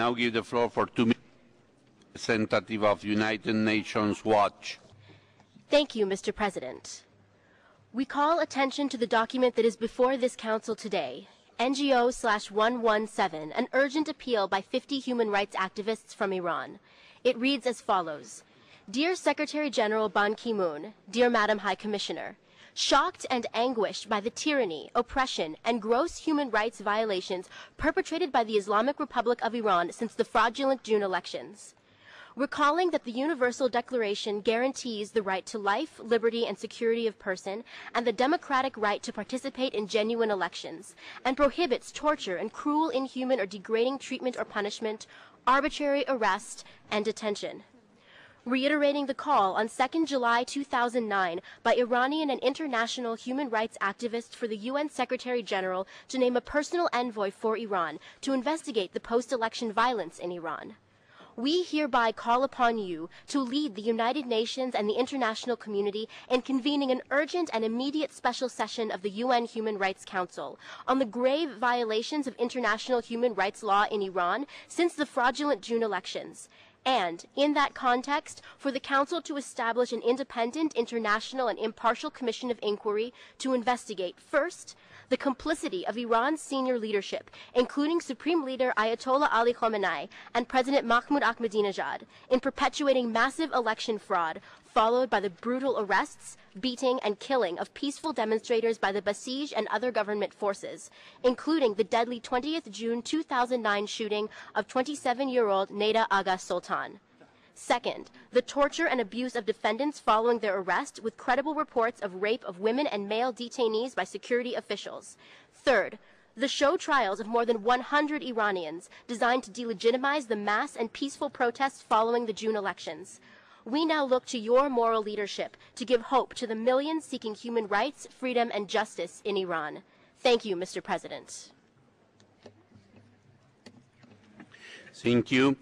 now give the floor for 2 minutes to the representative of United Nations Watch. Thank you, Mr. President. We call attention to the document that is before this Council today, NGO/117, an urgent appeal by 50 human rights activists from Iran. It reads as follows. Dear Secretary General Ban Ki-moon, dear Madam High Commissioner, shocked and anguished by the tyranny, oppression, and gross human rights violations perpetrated by the Islamic Republic of Iran since the fraudulent June elections. Recalling that the Universal Declaration guarantees the right to life, liberty, and security of person, and the democratic right to participate in genuine elections, and prohibits torture and cruel, inhuman, or degrading treatment or punishment, arbitrary arrest, and detention. Reiterating the call on 2nd July 2009 by Iranian and international human rights activists for the UN Secretary General to name a personal envoy for Iran to investigate the post-election violence in Iran. We hereby call upon you to lead the United Nations and the international community in convening an urgent and immediate special session of the UN Human Rights Council on the grave violations of international human rights law in Iran since the fraudulent June elections, and, in that context, for the Council to establish an independent, international, and impartial commission of inquiry to investigate, first, the complicity of Iran's senior leadership, including Supreme Leader Ayatollah Ali Khamenei and President Mahmoud Ahmadinejad, in perpetuating massive election fraud, followed by the brutal arrests, beating, and killing of peaceful demonstrators by the Basij and other government forces, including the deadly 20th June 2009 shooting of 27-year-old Neda Agha Soltan. Second, the torture and abuse of defendants following their arrest, with credible reports of rape of women and male detainees by security officials. Third, the show trials of more than 100 Iranians designed to delegitimize the mass and peaceful protests following the June elections. We now look to your moral leadership to give hope to the millions seeking human rights, freedom, and justice in Iran. Thank you, Mr. President. Thank you.